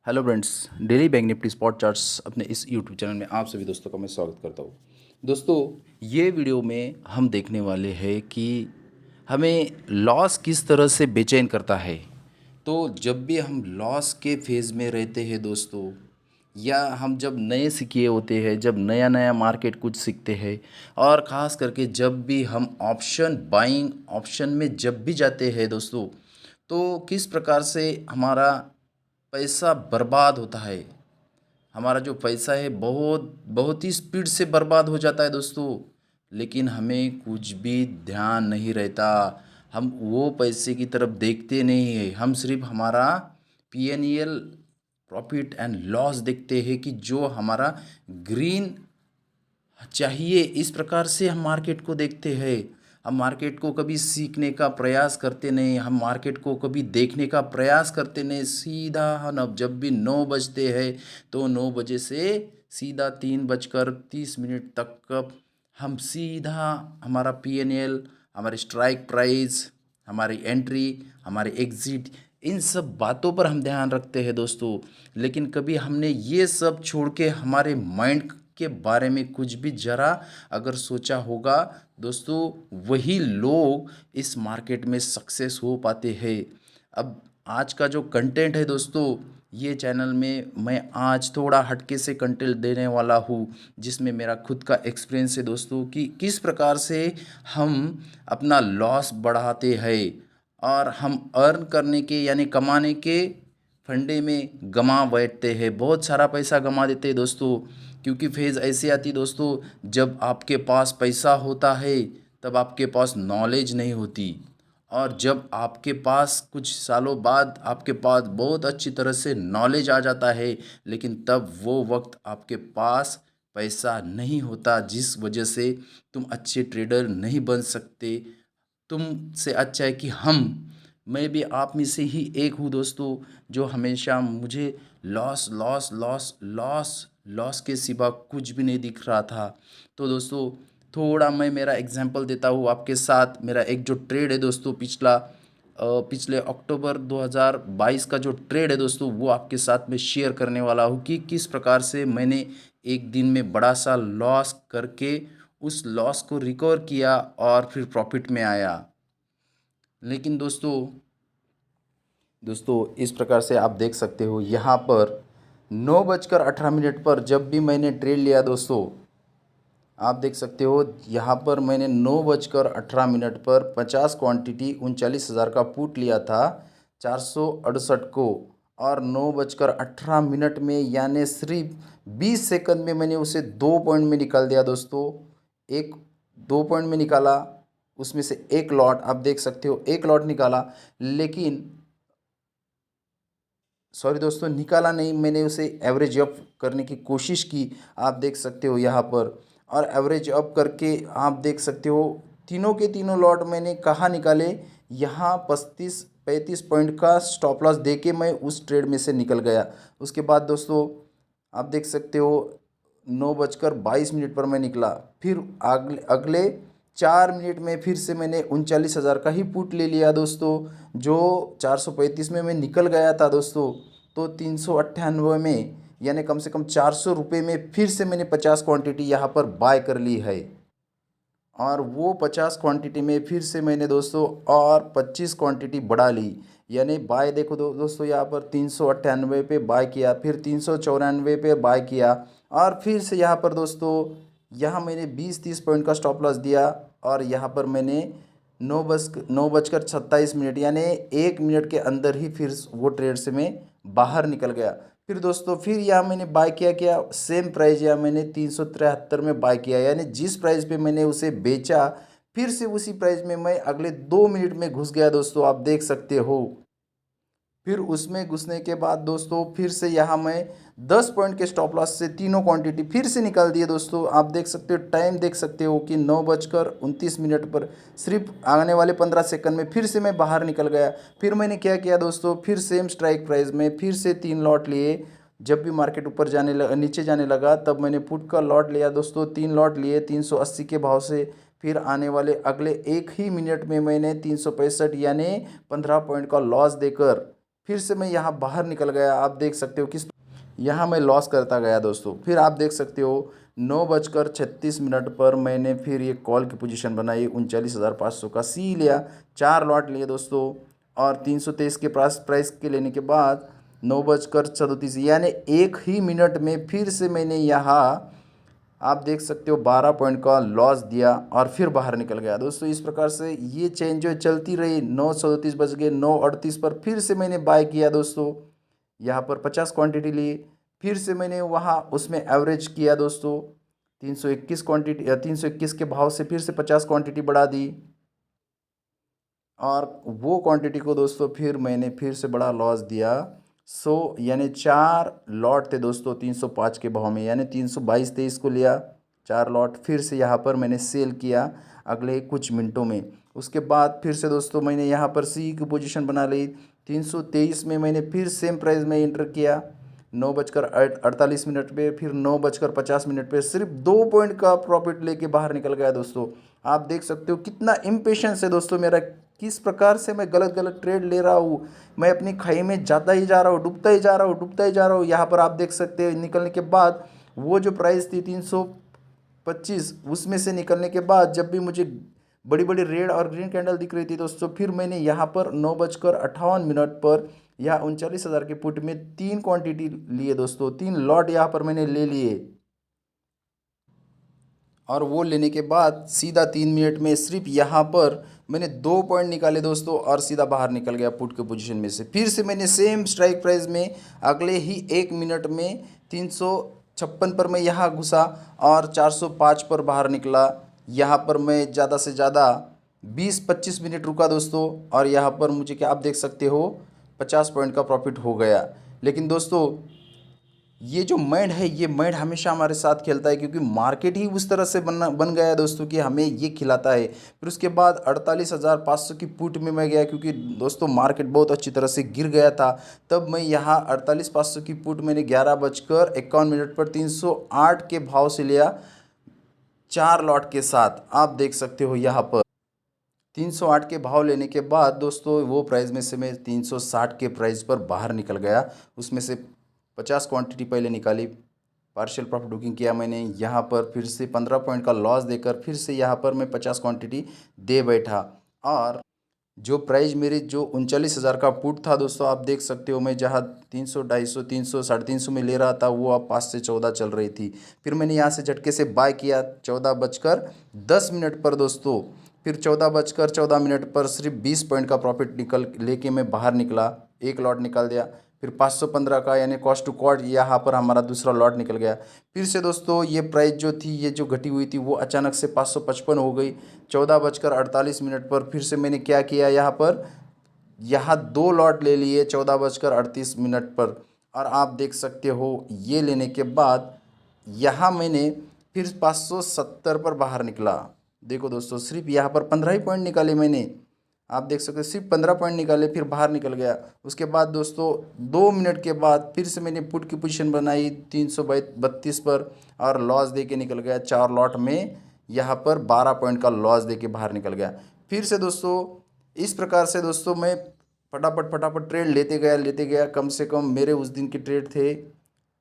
Hello friends. Daily bank Nifty spot charts अपने इस YouTube channel में आप सभी दोस्तों का मैं स्वागत करता हूँ। दोस्तों, ये वीडियो में हम देखने वाले हैं कि हमें लॉस किस तरह से बेचैन करता है। तो जब भी हम लॉस के फेज़ में रहते हैं दोस्तों, या हम जब नए सीखे होते हैं, जब नया नया मार्केट कुछ सीखते हैं, और ख़ास करके जब भी हम ऑप्शन बाइंग ऑप्शन में जब भी जाते हैं दोस्तों, तो किस प्रकार से हमारा पैसा बर्बाद होता है। हमारा जो पैसा है बहुत बहुत ही स्पीड से बर्बाद हो जाता है दोस्तों। लेकिन हमें कुछ भी ध्यान नहीं रहता। हम वो पैसे की तरफ देखते नहीं है, हम सिर्फ हमारा पीएनएल प्रॉफिट एंड लॉस देखते हैं कि जो हमारा ग्रीन चाहिए। इस प्रकार से हम मार्केट को देखते हैं। हम मार्केट को कभी सीखने का प्रयास करते नहीं, हम मार्केट को कभी देखने का प्रयास करते नहीं। सीधा हम अब जब भी 9 बजते हैं तो 9 बजे से सीधा 3:30 तक हम सीधा हमारा पीएनएल, हमारे स्ट्राइक प्राइस, हमारी एंट्री, हमारे एग्ज़िट, इन सब बातों पर हम ध्यान रखते हैं दोस्तों। लेकिन कभी हमने ये सब छोड़ के हमारे माइंड के बारे में कुछ भी ज़रा अगर सोचा होगा दोस्तों, वही लोग इस मार्केट में सक्सेस हो पाते हैं। अब आज का जो कंटेंट है दोस्तों, ये चैनल में मैं आज थोड़ा हटके से कंटेंट देने वाला हूँ, जिसमें मेरा खुद का एक्सपीरियंस है दोस्तों कि किस प्रकार से हम अपना लॉस बढ़ाते हैं और हम अर्न करने के यानी कमाने के फंडे में गंवा बैठते हैं। बहुत सारा पैसा गंवा देते हैं दोस्तों। क्योंकि फेज़ ऐसी आती दोस्तों, जब आपके पास पैसा होता है तब आपके पास नॉलेज नहीं होती, और जब आपके पास कुछ सालों बाद आपके पास बहुत अच्छी तरह से नॉलेज आ जाता है, लेकिन तब वो वक्त आपके पास पैसा नहीं होता, जिस वजह से तुम अच्छे ट्रेडर नहीं बन सकते। तुमसे अच्छा है कि मैं भी आप में से ही एक हूँ दोस्तों, जो हमेशा मुझे loss loss loss loss loss के सिवा कुछ भी नहीं दिख रहा था। तो दोस्तों, थोड़ा मैं मेरा एग्जांपल देता हूँ आपके साथ। मेरा एक जो ट्रेड है दोस्तों, पिछले अक्टूबर 2022 का जो ट्रेड है दोस्तों, वो आपके साथ में शेयर करने वाला हूँ कि किस प्रकार से मैंने एक दिन में बड़ा सा लॉस करके उस लॉस को रिकवर किया और फिर प्रॉफिट में आया। लेकिन दोस्तों दोस्तों इस प्रकार से आप देख सकते हो यहाँ पर 9:18 पर जब भी मैंने ट्रेड लिया दोस्तों, आप देख सकते हो यहाँ पर मैंने 9:18 पर 50 क्वांटिटी 39,000 का पुट लिया था 468 को, और 9:18 में यानी सिर्फ 20 सेकंड में मैंने उसे 2 पॉइंट में निकाल दिया दोस्तों। एक 2 पॉइंट में निकाला, उसमें से एक लॉट आप देख सकते हो, एक लॉट निकाला। लेकिन सॉरी दोस्तों, निकाला नहीं, मैंने उसे एवरेज अप करने की कोशिश की। आप देख सकते हो यहाँ पर, और एवरेज अप करके आप देख सकते हो तीनों के तीनों लॉट मैंने कहाँ निकाले, यहाँ 35 पॉइंट का स्टॉप लॉस दे के मैं उस ट्रेड में से निकल गया। उसके बाद दोस्तों आप देख सकते हो 9:22 पर मैं निकला। फिर अगले अगले 4 मिनट में फिर से मैंने 39,000 का ही पुट ले लिया दोस्तों, जो 435 में मैं निकल गया था दोस्तों। तो 398 में यानी कम से कम 400 रुपये में फिर से मैंने 50 क्वांटिटी यहाँ पर बाय कर ली है, और वो 50 क्वांटिटी में फिर से मैंने दोस्तों और 25 क्वांटिटी बढ़ा ली। यानी बाय देखो दोस्तों, यहाँ पर 398 पे बाय किया, फिर 394 पे बाय किया, और फिर से यहाँ पर दोस्तों यहाँ मैंने 20-30 पॉइंट का स्टॉप लॉस दिया, और यहाँ पर मैंने 9:27 यानी 1 मिनट के अंदर ही फिर वो ट्रेड से मैं बाहर निकल गया। फिर दोस्तों फिर यहाँ मैंने बाय किया सेम प्राइस, यहाँ मैंने 373 में बाय किया, यानी जिस प्राइस पे मैंने उसे बेचा फिर से उसी प्राइस में मैं अगले 2 मिनट में घुस गया दोस्तों, आप देख सकते हो। फिर उसमें घुसने के बाद दोस्तों फिर से यहाँ मैं 10 पॉइंट के स्टॉप लॉस से तीनों क्वांटिटी फिर से निकाल दिए दोस्तों। आप देख सकते हो, टाइम देख सकते हो कि 9:29 पर सिर्फ आने वाले 15 सेकंड में फिर से मैं बाहर निकल गया। फिर मैंने क्या किया दोस्तों, फिर सेम स्ट्राइक प्राइस में फिर से 3 लॉट लिए। जब भी मार्केट ऊपर नीचे जाने लगा तब मैंने पुट का लॉट लिया दोस्तों, 3 लॉट लिए 380 के भाव से। फिर आने वाले अगले एक ही मिनट में मैंने 365 यानी 15 पॉइंट का लॉस देकर फिर से मैं यहाँ बाहर निकल गया। आप देख सकते हो किस यहाँ मैं लॉस करता गया दोस्तों। फिर आप देख सकते हो 9:36 पर मैंने फिर ये कॉल की पोजीशन बनाई, 39,500 का सी लिया, 4 लॉट लिए दोस्तों। और 323 के प्राइस के लेने के बाद 9:37 यानी एक ही मिनट में फिर से मैंने यहाँ आप देख सकते हो 12 पॉइंट का लॉस दिया और फिर बाहर निकल गया दोस्तों। इस प्रकार से ये चेंज जो चलती रही, 9:37 बज गए, 9:38 पर फिर से मैंने बाय किया दोस्तों। यहाँ पर 50 क्वांटिटी ली, फिर से मैंने वहाँ उसमें एवरेज किया दोस्तों। 321 क्वांटिटी 321 के भाव से फिर से 50 क्वांटिटी बढ़ा दी और वो क्वांटिटी को दोस्तों फिर मैंने फिर से बड़ा लॉस दिया। यानी 4 लॉट थे दोस्तों 305 के भाव में, यानी 322-23 को लिया 4 लॉट। फिर से यहाँ पर मैंने सेल किया अगले कुछ मिनटों में। उसके बाद फिर से दोस्तों मैंने यहाँ पर सी की पोजीशन बना ली। 323 में मैंने फिर सेम प्राइस में इंटर किया 9:48 पे, फिर 9:50 पे सिर्फ 2 पॉइंट का प्रॉफिट लेके बाहर निकल गया दोस्तों। आप देख सकते हो कितना इम्पेशंस है दोस्तों मेरा, किस प्रकार से मैं गलत गलत ट्रेड ले रहा हूँ। मैं अपनी खाई में जाता ही जा रहा हूँ, डूबता ही जा रहा हूँ, डूबता ही जा रहा हूँ। यहाँ पर आप देख सकते हैं निकलने के बाद वो जो प्राइस थी 325, उसमें से निकलने के बाद जब भी मुझे बड़ी बड़ी रेड और ग्रीन कैंडल दिख रही थी दोस्तों, फिर मैंने यहाँ पर 9:58 पर या 39,000 के पुट में 3 क्वांटिटी लिए दोस्तों, 3 लॉट यहाँ पर मैंने ले लिए। और वो लेने के बाद सीधा 3 मिनट में सिर्फ यहाँ पर मैंने 2 पॉइंट निकाले दोस्तों और सीधा बाहर निकल गया पुट के पोजीशन में से। फिर से मैंने सेम स्ट्राइक प्राइस में अगले ही 1 मिनट में 356 पर मैं यहाँ घुसा और 405 पर बाहर निकला। यहाँ पर मैं ज़्यादा से ज़्यादा 20-25 मिनट रुका दोस्तों और यहाँ पर मुझे क्या आप देख सकते हो 50 पॉइंट का प्रॉफिट हो गया। लेकिन दोस्तों ये जो माइंड है, ये माइंड हमेशा हमारे साथ खेलता है, क्योंकि मार्केट ही उस तरह से बन गया है दोस्तों कि हमें ये खिलाता है। फिर उसके बाद 48,500 की पुट में मैं गया, क्योंकि दोस्तों मार्केट बहुत अच्छी तरह से गिर गया था। तब मैं यहाँ 48,500 की पुट मैंने 11:51 पर 308 के भाव से लिया 4 लॉट के साथ। आप देख सकते हो यहाँ पर 308 के भाव लेने के बाद दोस्तों वो प्राइस में से मैं 360 के प्राइस पर बाहर निकल गया। उसमें से 50 क्वांटिटी पहले निकाली, पार्शियल प्रॉफिट बुकिंग किया मैंने। यहाँ पर फिर से 15 पॉइंट का लॉस देकर फिर से यहाँ पर मैं 50 क्वांटिटी दे बैठा। और जो प्राइस मेरे जो 39,000 का पुट था दोस्तों, आप देख सकते हो मैं जहाँ 300, 250, 300, 350 में ले रहा था, वो अब 5 से 14 चल रही थी। फिर मैंने यहाँ से झटके से बाय किया 14:10 पर दोस्तों। फिर 14:14 पर सिर्फ 20 पॉइंट का प्रॉफिट निकल लेके मैं बाहर निकला, 1 लॉट निकाल दिया। फिर 515 का यानी कॉस्ट टू कॉस्ट यहाँ पर हमारा दूसरा लॉट निकल गया। फिर से दोस्तों ये प्राइस जो थी, ये जो घटी हुई थी, वो अचानक से 555 हो गई 14:48 पर। फिर से मैंने क्या किया, यहाँ 2 लॉट ले लिए 14:38 पर। और आप देख सकते हो ये लेने के बाद यहाँ मैंने फिर 570 पर बाहर निकला। देखो दोस्तों सिर्फ यहाँ पर 15 ही पॉइंट निकाले मैंने, आप देख सकते हो सिर्फ 15 पॉइंट निकाले, फिर बाहर निकल गया। उसके बाद दोस्तों 2 मिनट के बाद फिर से मैंने पुट की पोजीशन बनाई 332 पर और लॉस दे के निकल गया 4 लॉट में। यहाँ पर 12 पॉइंट का लॉस दे के बाहर निकल गया। फिर से दोस्तों इस प्रकार से दोस्तों मैं फटाफट ट्रेड लेते गया। कम से कम मेरे उस दिन के ट्रेड थे,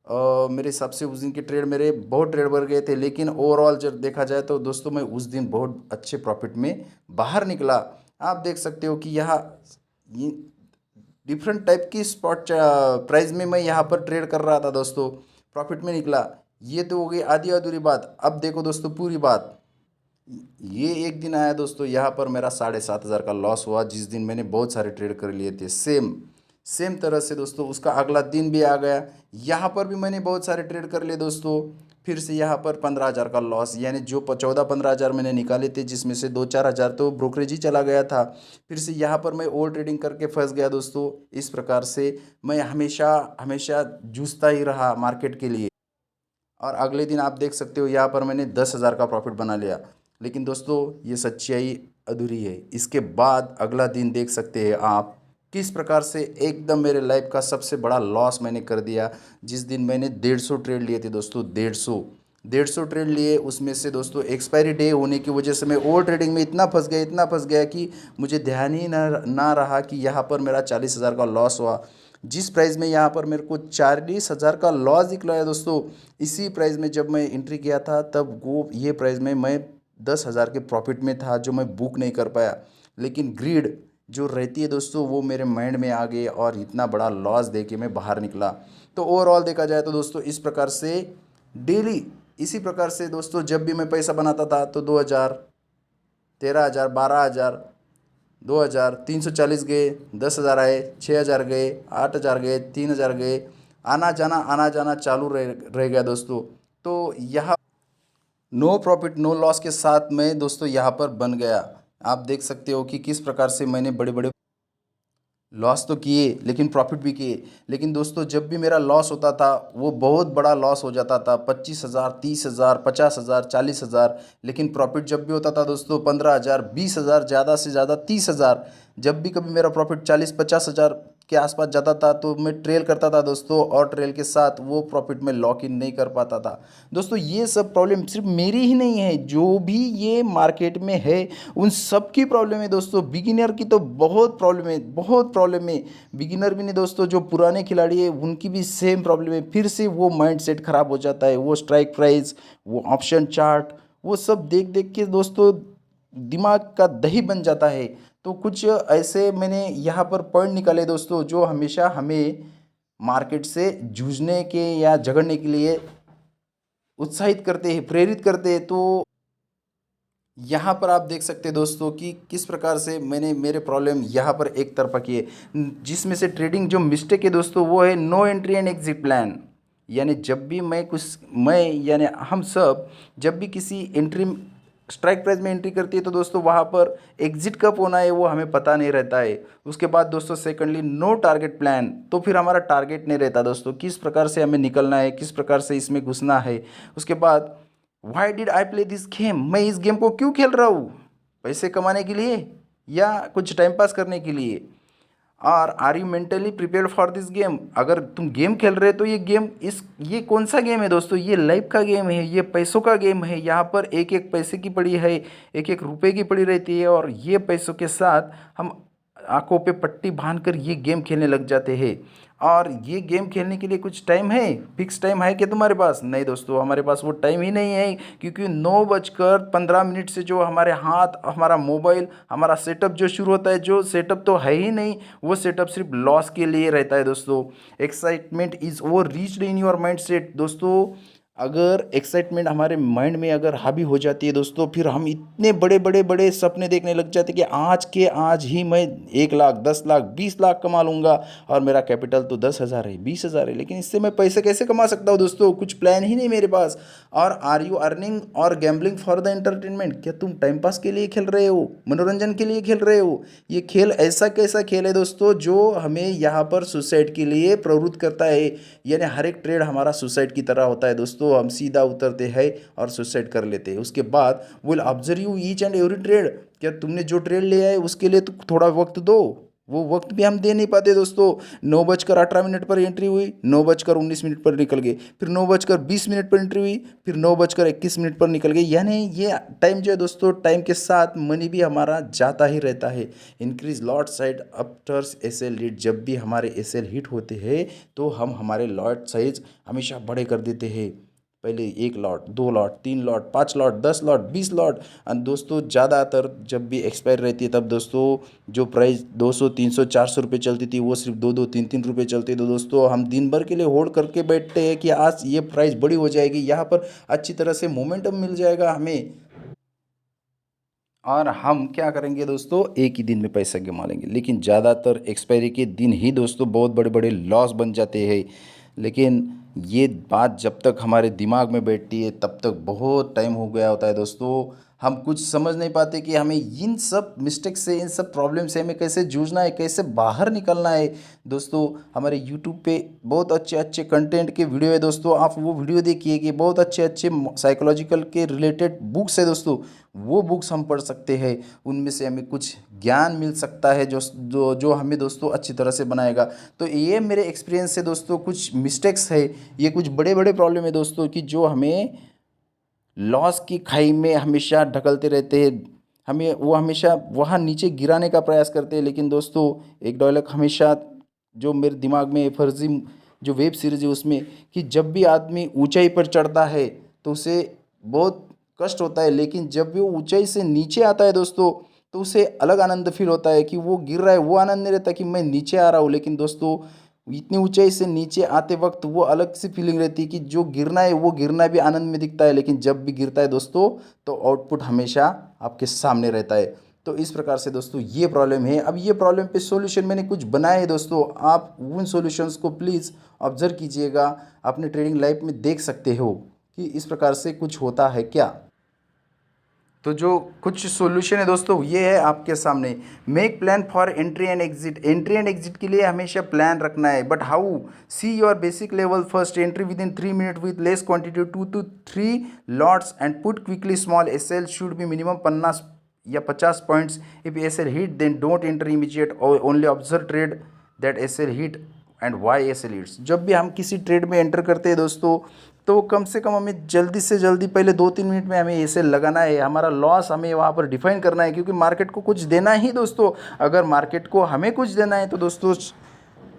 मेरे हिसाब से उस दिन के ट्रेड मेरे बहुत ट्रेड बढ़ गए थे। लेकिन ओवरऑल जब देखा जाए तो दोस्तों मैं उस दिन बहुत अच्छे प्रॉफिट में बाहर निकला। आप देख सकते हो कि यहाँ डिफरेंट टाइप की स्पॉट प्राइस में मैं यहाँ पर ट्रेड कर रहा था दोस्तों, प्रॉफिट में निकला। ये तो हो गई आधी अधूरी बात। अब देखो दोस्तों पूरी बात। ये एक दिन आया दोस्तों, यहाँ पर मेरा 7,500 का लॉस हुआ, जिस दिन मैंने बहुत सारे ट्रेड कर लिए थे। सेम तरह से दोस्तों उसका अगला दिन भी आ गया, यहाँ पर भी मैंने बहुत सारे ट्रेड कर लिए दोस्तों। फिर से यहाँ पर 15,000 का लॉस, यानी जो 14-15 हज़ार मैंने निकाले थे, जिसमें से 2-4 हज़ार तो ब्रोकरेज ही चला गया था। फिर से यहाँ पर मैं ओवर ट्रेडिंग करके फंस गया दोस्तों। इस प्रकार से मैं हमेशा जूझता ही रहा मार्केट के लिए। और अगले दिन आप देख सकते हो यहाँ पर मैंने 10,000 का प्रॉफिट बना लिया। लेकिन दोस्तों ये सच्चाई अधूरी है। इसके बाद अगला दिन देख सकते हैं आप किस प्रकार से एकदम मेरे लाइफ का सबसे बड़ा लॉस मैंने कर दिया। जिस दिन मैंने 150 ट्रेड लिए थे दोस्तों, 150। 150 ट्रेड लिए, उसमें से दोस्तों एक्सपायरी डे होने की वजह से मैं ओवर ट्रेडिंग में इतना फंस गया कि मुझे ध्यान ही ना रहा कि यहाँ पर मेरा 40,000 का लॉस हुआ। जिस प्राइस में यहाँ पर मेरे को 40,000 का लॉस निकला है दोस्तों, इसी प्राइस में जब मैं एंट्री किया था तब वो ये प्राइस में मैं 10,000 के प्रॉफिट में था, जो मैं बुक नहीं कर पाया। लेकिन ग्रीड जो रहती है दोस्तों वो मेरे माइंड में आ गई और इतना बड़ा लॉस दे के मैं बाहर निकला। तो ओवरऑल देखा जाए तो दोस्तों इस प्रकार से डेली, इसी प्रकार से दोस्तों जब भी मैं पैसा बनाता था तो 2,000, 13,000, 12,000, 2,000, 340 गए, 10,000 आए, 6,000 गए, 8,000 गए, 3,000 गए, आना जाना चालू रह गया दोस्तों। तो यहाँ नो प्रॉफिट नो लॉस के साथ मैं दोस्तों यहाँ पर बन गया। आप देख सकते हो कि किस प्रकार से मैंने बड़े बड़े लॉस तो किए लेकिन प्रॉफिट भी किए। लेकिन दोस्तों जब भी मेरा लॉस होता था वो बहुत बड़ा लॉस हो जाता था, 25,000, 30,000, 50,000, 40,000। लेकिन प्रॉफिट जब भी होता था दोस्तों 15,000, 20,000, ज़्यादा से ज़्यादा 30,000। जब भी कभी मेरा प्रॉफिट 40-50,000 के आसपास जाता था तो मैं ट्रेल करता था दोस्तों, और ट्रेल के साथ वो प्रॉफिट में लॉक इन नहीं कर पाता था। दोस्तों ये सब प्रॉब्लम सिर्फ मेरी ही नहीं है, जो भी ये मार्केट में है उन सब की प्रॉब्लम है दोस्तों। बिगिनर की तो बहुत प्रॉब्लम है, बहुत प्रॉब्लम है। बिगिनर भी नहीं दोस्तों, जो पुराने खिलाड़ी है उनकी भी सेम प्रॉब्लम है। फिर से वो माइंड सेट खराब हो जाता है, वो स्ट्राइक प्राइस, वो ऑप्शन चार्ट, वो सब देख देख के दोस्तों दिमाग का दही बन जाता है। तो कुछ ऐसे मैंने यहाँ पर पॉइंट निकाले दोस्तों जो हमेशा हमें मार्केट से जूझने के या झगड़ने के लिए उत्साहित करते हैं, प्रेरित करते हैं। तो यहाँ पर आप देख सकते हैं दोस्तों कि किस प्रकार से मैंने मेरे प्रॉब्लम यहाँ पर एक तरफा किए, जिसमें से ट्रेडिंग जो मिस्टेक है दोस्तों वो है no entry and exit plan. यानी जब भी मैं यानी हम सब जब भी किसी एंट्री स्ट्राइक प्राइस में एंट्री करती है तो दोस्तों वहाँ पर एग्जिट कब होना है वो हमें पता नहीं रहता है। उसके बाद दोस्तों सेकंडली नो टारगेट प्लान, तो फिर हमारा टारगेट नहीं रहता दोस्तों किस प्रकार से हमें निकलना है, किस प्रकार से इसमें घुसना है। उसके बाद why did I play this game, मैं इस गेम को क्यों खेल रहा हूँ, पैसे कमाने के लिए या कुछ टाइम पास करने के लिए। और are you mentally prepare for this game, अगर तुम गेम खेल रहे हो तो ये कौन सा गेम है दोस्तों, ये लाइफ का गेम है, ये पैसों का गेम है। यहाँ पर एक एक पैसे की पड़ी है, एक एक रुपए की पड़ी रहती है, और ये पैसों के साथ हम आंखों पे पट्टी बांध कर ये गेम खेलने लग जाते हैं। और ये गेम खेलने के लिए कुछ टाइम है, फिक्स टाइम है क्या तुम्हारे पास? नहीं दोस्तों, हमारे पास वो टाइम ही नहीं है, क्योंकि 9:15 से जो हमारे हाथ, हमारा मोबाइल, हमारा सेटअप जो शुरू होता है, जो सेटअप तो है ही नहीं, वो सेटअप सिर्फ लॉस के लिए रहता है दोस्तों। Excitement is over reached in your mind set दोस्तों। अगर एक्साइटमेंट हमारे माइंड में अगर हावी हो जाती है दोस्तों, फिर हम इतने बड़े बड़े बड़े सपने देखने लग जाते हैं कि आज के आज ही मैं 1 लाख, 10 लाख, 20 लाख कमा लूँगा, और मेरा कैपिटल तो 10,000 है, 20,000 है, लेकिन इससे मैं पैसे कैसे कमा सकता हूँ दोस्तों, कुछ प्लान ही नहीं मेरे पास। और आर यू अर्निंग और गैम्बलिंग फॉर द एंटरटेनमेंट, क्या तुम टाइम पास के लिए खेल रहे हो, मनोरंजन के लिए खेल रहे हो? ये खेल ऐसा कैसा खेल है दोस्तों जो हमें यहाँ पर सुसाइड के लिए प्रवृत्त करता है। यानी हर एक ट्रेड हमारा सुसाइड की तरह होता है दोस्तों, हम सीधा उतरते हैं और सुसाइड कर लेते हैं। उसके बाद will observe you each and every trade, क्या तुमने जो ट्रेड लिया है उसके लिए तो थोड़ा वक्त दो, वो वक्त भी हम दे नहीं पाते दोस्तों। 9:18 पर एंट्री हुई, 9:19 पर निकल गए, फिर 9:20 पर एंट्री हुई, फिर 9:21 पर निकल गए। यानी ये टाइम जो है दोस्तों, टाइम के साथ मनी भी हमारा जाता ही रहता है। Increase lot size after SL hit, जब भी हमारे एसएल हिट होते हैं तो हम हमारे लॉट साइज हमेशा बड़े कर देते हैं। पहले 1 lot, 2 lot, 3 lot, 5 lot, 10 lot, 20 lot. और दोस्तों ज़्यादातर जब भी एक्सपायर रहती है तब दोस्तों जो प्राइस 200, 300, 400 रुपये चलती थी वो सिर्फ 2-2, 3-3 रुपये चलती। तो दोस्तों हम दिन भर के लिए होल्ड करके बैठते हैं कि आज ये प्राइस बड़ी हो जाएगी, यहाँ पर अच्छी तरह से मोमेंटम मिल जाएगा हमें, और हम क्या करेंगे दोस्तों, एक ही दिन में पैसा कमा लेंगे। लेकिन ज़्यादातर एक्सपायरी के दिन ही दोस्तों बहुत बड़े बड़े लॉस बन जाते हैं। लेकिन ये बात जब तक हमारे दिमाग में बैठती है तब तक बहुत टाइम हो गया होता है दोस्तों। हम कुछ समझ नहीं पाते कि हमें इन सब मिस्टेक से, इन सब प्रॉब्लम से हमें कैसे जूझना है, कैसे बाहर निकलना है। दोस्तों हमारे यूट्यूब पे बहुत अच्छे अच्छे कंटेंट के वीडियो है दोस्तों, आप वो वीडियो देखिए कि बहुत अच्छे अच्छे साइकोलॉजिकल के रिलेटेड बुक्स है दोस्तों, वो बुक्स हम पढ़ सकते हैं। उनमें से हमें कुछ ज्ञान मिल सकता है जो जो जो हमें दोस्तों अच्छी तरह से बनाएगा। तो ये मेरे एक्सपीरियंस से दोस्तों कुछ मिस्टेक्स है, ये कुछ बड़े बड़े प्रॉब्लम है दोस्तों कि जो हमें लॉस की खाई में हमेशा ढकलते रहते हैं, हमें वो हमेशा वहाँ नीचे गिराने का प्रयास करते हैं। लेकिन दोस्तों एक डायलॉग हमेशा जो मेरे दिमाग में फर्जी जो वेब सीरीज है उसमें, कि जब भी आदमी ऊंचाई पर चढ़ता है तो उसे बहुत कष्ट होता है, लेकिन जब भी वो ऊंचाई से नीचे आता है दोस्तों तो उसे अलग आनंद फील होता है। कि वो गिर रहा है वो आनंद नहीं रहता कि मैं नीचे आ रहा हूँ, लेकिन दोस्तों इतनी ऊंचाई से नीचे आते वक्त वो अलग सी फीलिंग रहती है कि जो गिरना है वो गिरना भी आनंद में दिखता है, लेकिन जब भी गिरता है दोस्तों तो आउटपुट हमेशा आपके सामने रहता है। तो इस प्रकार से दोस्तों ये प्रॉब्लम है। अब ये प्रॉब्लम पे सॉल्यूशन मैंने कुछ बनाए हैं दोस्तों, आप उन सॉल्यूशंस को प्लीज़ ऑब्जर्व कीजिएगा, अपने ट्रेडिंग लाइफ में देख सकते हो कि इस प्रकार से कुछ होता है क्या। तो जो कुछ सॉल्यूशन है दोस्तों ये है आपके सामने। Make plan for entry and exit. Entry and exit के लिए हमेशा प्लान रखना है, but how? See your basic level first, entry within 3 minute with less quantity 2 to 3 lots and put quickly small S L should be minimum 50 points. If S L hit then don't enter immediate, only observe trade that S L hit and why S L hits. जब भी हम किसी trade में enter करते हैं दोस्तों तो कम से कम हमें जल्दी से जल्दी पहले 2-3 मिनट में हमें ऐसे लगाना है, हमारा लॉस हमें वहाँ पर डिफाइन करना है, क्योंकि मार्केट को कुछ देना ही दोस्तों। अगर मार्केट को हमें कुछ देना है तो दोस्तों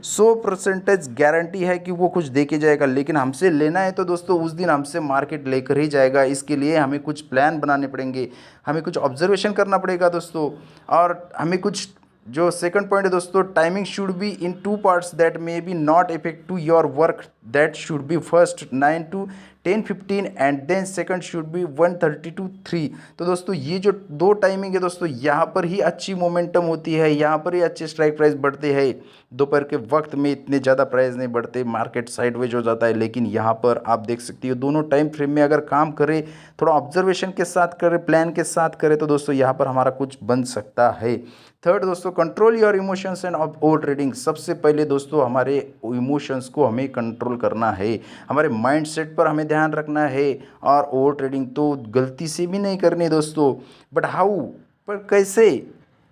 100% गारंटी है कि वो कुछ दे के जाएगा, लेकिन हमसे लेना है तो दोस्तों उस दिन हमसे मार्केट लेकर ही जाएगा। इसके लिए हमें कुछ प्लान बनाने पड़ेंगे, हमें कुछ ऑब्जर्वेशन करना पड़ेगा दोस्तों। और हमें कुछ जो सेकंड पॉइंट है दोस्तों, timing should be in 2 parts that may be not effect to your work, that should be first 9 to 10:15 and then second should be 1:30 to 3। तो दोस्तों ये जो दो टाइमिंग है दोस्तों, यहाँ पर ही अच्छी मोमेंटम होती है, यहाँ पर ही अच्छे स्ट्राइक प्राइस बढ़ते हैं। दोपहर के वक्त में इतने ज़्यादा प्राइस नहीं बढ़ते, मार्केट साइडवेज हो जाता है, लेकिन यहाँ पर आप देख सकते हो दोनों टाइम फ्रेम में अगर काम करें, थोड़ा ऑब्जर्वेशन के साथ करें, प्लान के साथ करें, तो दोस्तों यहाँ पर हमारा कुछ बन सकता है। थर्ड दोस्तों, control your emotions and over trading. सबसे पहले दोस्तों हमारे इमोशंस को हमें कंट्रोल करना है, हमारे माइंड सेट पर हमें ध्यान रखना है। और ओवर ट्रेडिंग तो गलती से भी नहीं करनी दोस्तों, बट हाउ? पर कैसे?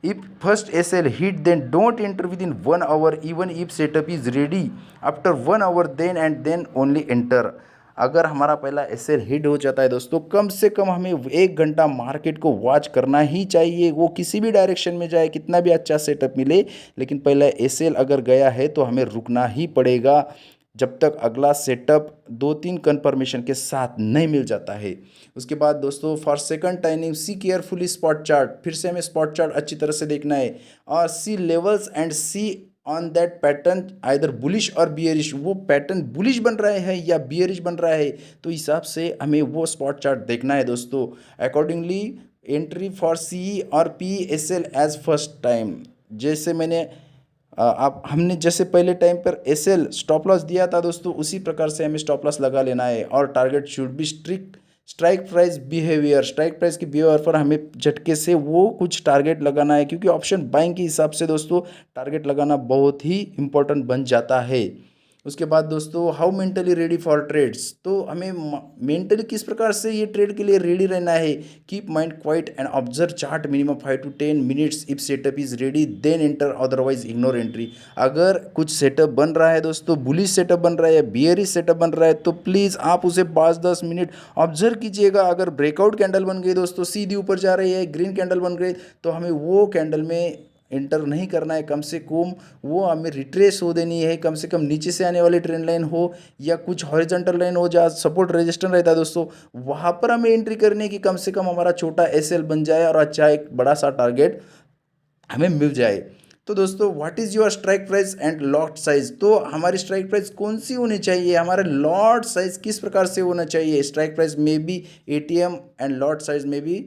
If first S L hit then don't enter within 1 hour, even if setup is ready after 1 hour then and then only enter. अगर हमारा पहला एस एल हिट हो जाता है दोस्तों, कम से कम हमें 1 घंटा मार्केट को वॉच करना ही चाहिए, वो किसी भी डायरेक्शन में जाए, कितना भी अच्छा सेटअप मिले, लेकिन पहला एस एल अगर गया है तो हमें रुकना ही पड़ेगा जब तक अगला सेटअप 2-3 कन्फर्मेशन के साथ नहीं मिल जाता है। उसके बाद दोस्तों for second timing see carefully spot chart. फिर से हमें स्पॉट चार्ट अच्छी तरह से देखना है और see levels and see on that pattern either bullish or bearish. वो पैटर्न बुलिश बन रहा है या बियरिश बन रहा है, तो हिसाब से हमें वो स्पॉट चार्ट देखना है दोस्तों। अकॉर्डिंगली एंट्री फॉर सी और P S L as first time. जैसे मैंने आप हमने जैसे पहले टाइम पर एस एल स्टॉप लॉस दिया था दोस्तों, उसी प्रकार से हमें स्टॉप लॉस लगा लेना है। और target should be strict strike price behaviour. Strike price के बिहेवियर पर हमें झटके से वो कुछ टारगेट लगाना है, क्योंकि ऑप्शन बाइंग के हिसाब से दोस्तों टारगेट लगाना बहुत ही इंपॉर्टेंट बन जाता है। उसके बाद दोस्तों how mentally ready for trades. तो हमें मेंटली किस प्रकार से ये ट्रेड के लिए रेडी रहना है। Keep mind quiet and observe chart minimum 5 to 10 minutes. If setup is ready then enter, otherwise ignore entry. अगर कुछ सेटअप बन रहा है दोस्तों, बुलिश सेटअप बन रहा है या बियरिश सेटअप बन रहा है, तो प्लीज़ आप उसे 5-10 मिनट ऑब्जर्व कीजिएगा। अगर ब्रेकआउट कैंडल बन गई दोस्तों, सीधी ऊपर जा रही है, ग्रीन कैंडल बन गई, तो हमें वो कैंडल में एंटर नहीं करना है। कम से कम वो हमें रिट्रेस हो देनी है, कम से कम नीचे से आने वाली ट्रेंड लाइन हो या कुछ हॉरिजॉन्टल लाइन हो जहाँ सपोर्ट रेजिस्टेंस रहता है दोस्तों, वहाँ पर हमें एंट्री करनी है कि कम से कम हमारा छोटा एस एल बन जाए और अच्छा एक बड़ा सा टारगेट हमें मिल जाए। तो दोस्तों what is your strike price and lot size. तो हमारी स्ट्राइक प्राइस कौन सी होनी चाहिए, हमारे लॉट साइज किस प्रकार से होना चाहिए। स्ट्राइक प्राइस में भी एटीएम एंड लॉट साइज में भी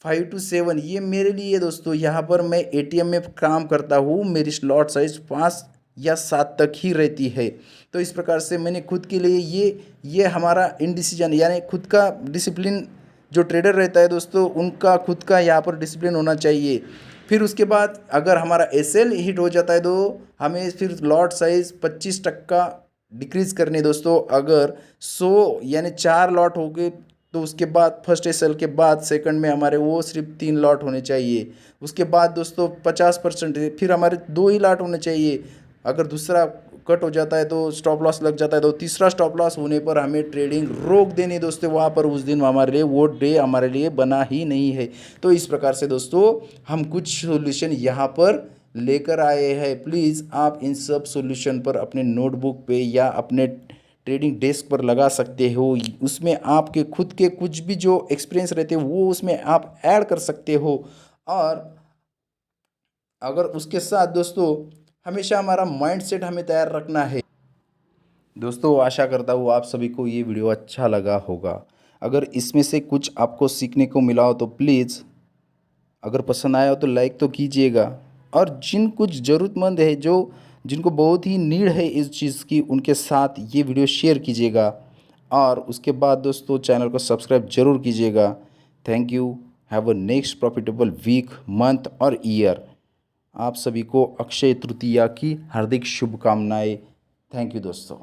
5 to 7। ये मेरे लिए दोस्तों, यहाँ पर मैं एटीएम में काम करता हूँ, मेरी स्लॉट साइज 5 या 7 तक ही रहती है। तो इस प्रकार से मैंने खुद के लिए ये हमारा इनडिसीजन यानी खुद का डिसिप्लिन, जो ट्रेडर रहता है दोस्तों उनका खुद का यहाँ पर डिसिप्लिन होना चाहिए। फिर उसके बाद अगर हमारा एस एल हिट हो जाता है तो हमें फिर लॉट साइज 25% डिक्रीज़ करनी दोस्तों। अगर 100 यानी 4 लॉट हो गए तो उसके बाद फर्स्ट एस एल के बाद सेकंड में हमारे वो सिर्फ 3 लॉट होने चाहिए। उसके बाद दोस्तों 50% फिर हमारे 2 ही लॉट होने चाहिए। अगर दूसरा कट हो जाता है तो स्टॉप लॉस लग जाता है, तो तीसरा स्टॉप लॉस होने पर हमें ट्रेडिंग रोक देनी दोस्तों। वहाँ पर उस दिन हमारे लिए वो डे हमारे लिए बना ही नहीं है। तो इस प्रकार से दोस्तों हम कुछ सॉल्यूशन यहाँ पर लेकर आए हैं। प्लीज़ आप इन सब सॉल्यूशन पर अपने नोटबुक पे या अपने ट्रेडिंग डेस्क पर लगा सकते हो। उसमें आपके खुद के कुछ भी जो एक्सपीरियंस रहते हैं वो उसमें आप ऐड कर सकते हो। और अगर उसके साथ दोस्तों हमेशा हमारा माइंड सेट हमें तैयार रखना है। दोस्तों आशा करता हूँ आप सभी को ये वीडियो अच्छा लगा होगा। अगर इसमें से कुछ आपको सीखने को मिला हो तो प्लीज़, अगर पसंद आया हो तो लाइक तो कीजिएगा। और जिन कुछ ज़रूरतमंद है जो जिनको बहुत ही नीड है इस चीज़ की, उनके साथ ये वीडियो शेयर कीजिएगा। और उसके बाद दोस्तों चैनल को सब्सक्राइब जरूर कीजिएगा। Thank you. Have a next profitable week, month और ईयर। आप सभी को अक्षय तृतीया की हार्दिक शुभकामनाएं। थैंक यू दोस्तों।